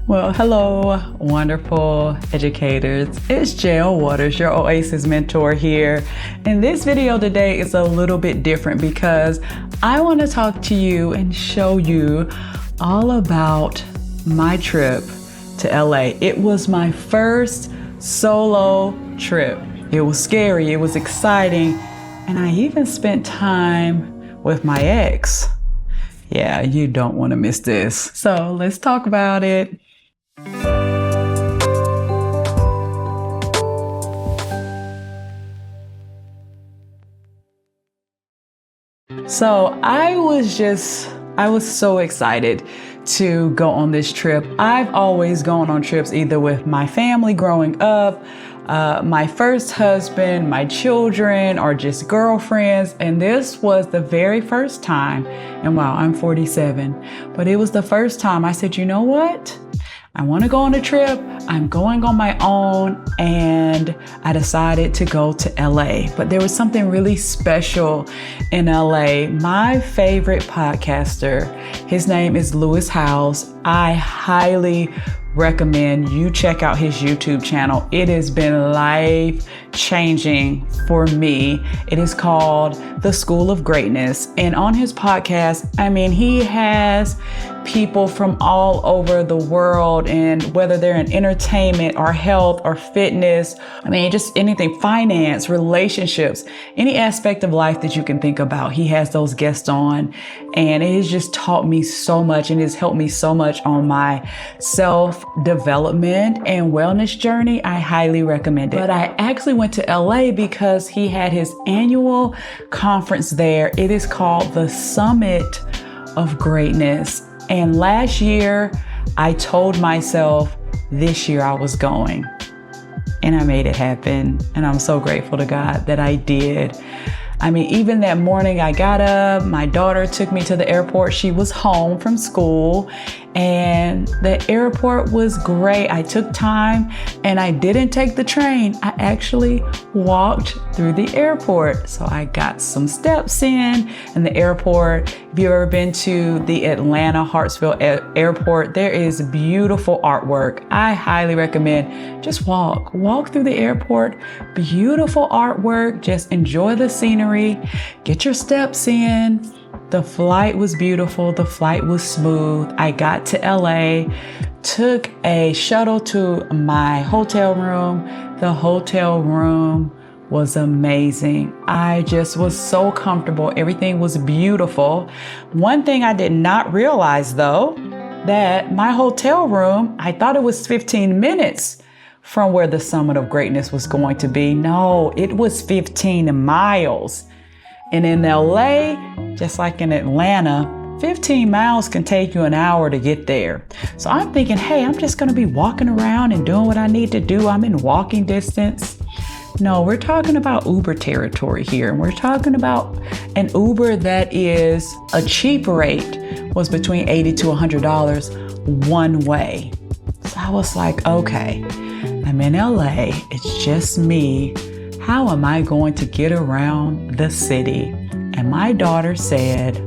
Well, hello, wonderful educators. It's JL Waters, your Oasis mentor here. And this video today is a little bit different because I want to talk to you and show you all about my trip to LA. It was my first solo trip. It was scary, it was exciting, and I even spent time with my ex. Yeah, you don't want to miss this. So let's talk about it. So I was so excited to go on this trip. I've always gone on trips either with my family growing up, my first husband, my children, or just girlfriends. And this was the very first time, and wow, I'm 47, but it was the first time I said, you know what? I want to go on a trip. I'm going on my own, and I decided to go to LA. But there was something really special in LA. My favorite podcaster, his name is Lewis Howes. I highly recommend you check out his YouTube channel. It has been life-changing for me. It is called The School of Greatness. And on his podcast, he has people from all over the world, and whether they're in entertainment or health or fitness, just anything, finance, relationships, any aspect of life that you can think about, he has those guests on. And it has just taught me so much and has helped me so much on my self-development and wellness journey. I highly recommend it. But I actually went to LA because he had his annual conference there. It is called the Summit of Greatness. And last year, I told myself this year I was going, and I made it happen. And I'm so grateful to God that I did. Even that morning I got up, my daughter took me to the airport. She was home from school, and the airport was great. I took time and I didn't take the train. I actually walked through the airport. So I got some steps in the airport. If you've ever been to the Atlanta Hartsfield Airport, there is beautiful artwork. I highly recommend just walk through the airport. Beautiful artwork. Just enjoy the scenery. Get your steps in. The flight was beautiful. The flight was smooth. I got to LA, took a shuttle to my hotel room. The hotel room was amazing. I just was so comfortable. Everything was beautiful. One thing I did not realize though, that my hotel room, I thought it was 15 minutes from where the Summit of Greatness was going to be. No, it was 15 miles. And in LA, just like in Atlanta, 15 miles can take you an hour to get there. So I'm thinking, hey, I'm just gonna be walking around and doing what I need to do. I'm in walking distance. No, we're talking about Uber territory here. And we're talking about an Uber that is a cheap rate was between $80 to $100 one way. So I was like, okay, I'm in LA. It's just me. How am I going to get around the city? And my daughter said,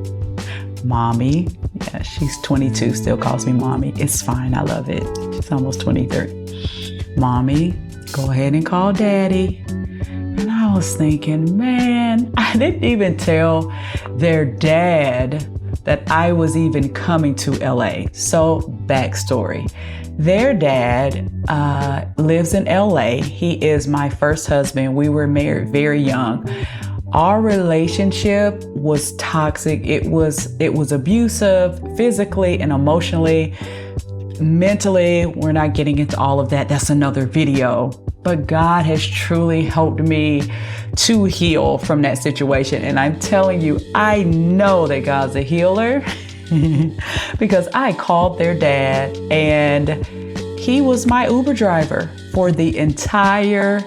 Mommy, yeah, she's 22, still calls me Mommy. It's fine, I love it. She's almost 23. Mommy, go ahead and call Daddy. And I was thinking, man, I didn't even tell their dad that I was even coming to LA. So backstory. Their dad lives in LA. He is my first husband. We were married very young. Our relationship was toxic. It was abusive, physically and emotionally. Mentally, we're not getting into all of that. That's another video. But God has truly helped me to heal from that situation. And I'm telling you, I know that God's a healer because I called their dad and he was my Uber driver for the entire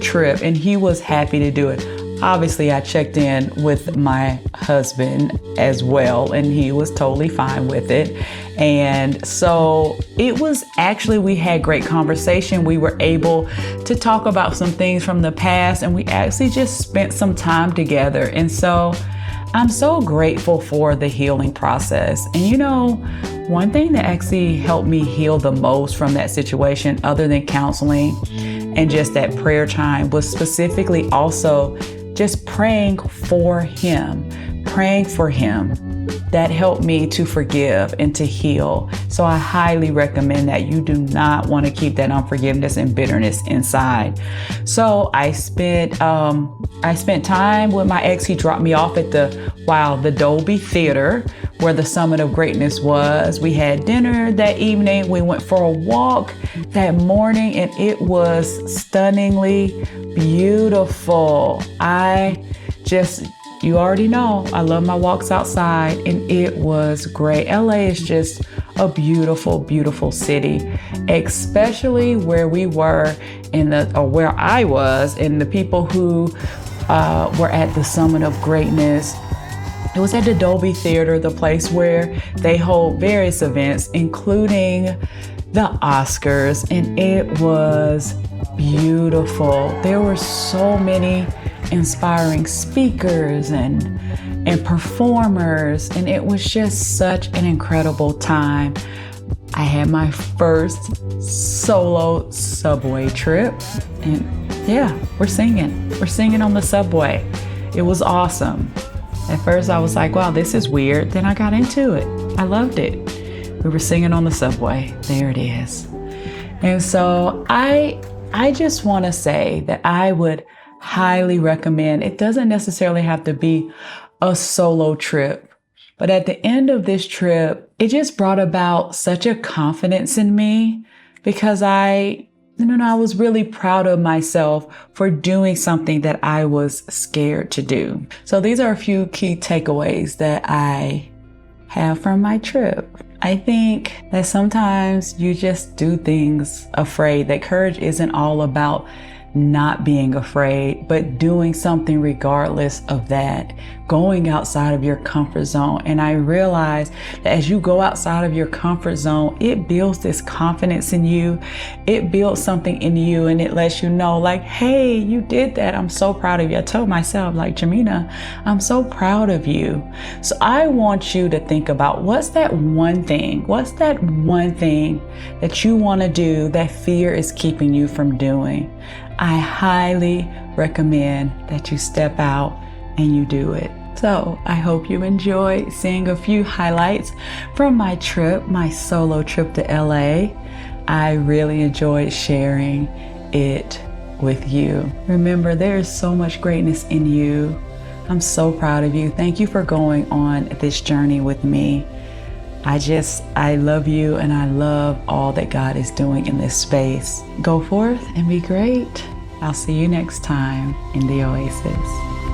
trip, and he was happy to do it. Obviously, I checked in with my husband as well, and he was totally fine with it. And so it was actually, we had great conversation. We were able to talk about some things from the past, and we actually just spent some time together. And so I'm so grateful for the healing process. And you know, one thing that actually helped me heal the most from that situation, other than counseling and just that prayer time, was specifically also just praying for him. That helped me to forgive and to heal. So I highly recommend that. You do not want to keep that unforgiveness and bitterness inside. So I spent time with my ex. He dropped me off at the Dolby Theater, where the Summit of Greatness was. We had dinner that evening. We went for a walk that morning, and it was stunningly beautiful. You already know, I love my walks outside, and it was great. LA is just a beautiful, beautiful city, especially where we were where I was, and the people who were at the Summit of Greatness. It was at the Dolby Theater, the place where they hold various events, including the Oscars, and it was beautiful. There were so many inspiring speakers and performers, and it was just such an incredible time. I had my first solo subway trip, and yeah, we're singing on the subway. It was awesome. At first I was like, wow, this is weird. Then I got into it. I loved it. We were singing on the subway. There it is. And so I just want to say that I would highly recommend. It doesn't necessarily have to be a solo trip, but at the end of this trip, it just brought about such a confidence in me, because I was really proud of myself for doing something that I was scared to do. So these are a few key takeaways that I have from my trip. I think that sometimes you just do things afraid. That courage isn't all about not being afraid, but doing something regardless of that, going outside of your comfort zone. And I realized that as you go outside of your comfort zone, it builds this confidence in you. It builds something in you, and it lets you know, like, hey, you did that. I'm so proud of you. I told myself, like, Jamina, I'm so proud of you. So I want you to think about, what's that one thing that you want to do that fear is keeping you from doing? I highly recommend that you step out and you do it. So I hope you enjoyed seeing a few highlights from my trip, my solo trip to LA. I really enjoyed sharing it with you. Remember, there is so much greatness in you. I'm so proud of you. Thank you for going on this journey with me. I love you, and I love all that God is doing in this space. Go forth and be great. I'll see you next time in the Oasis.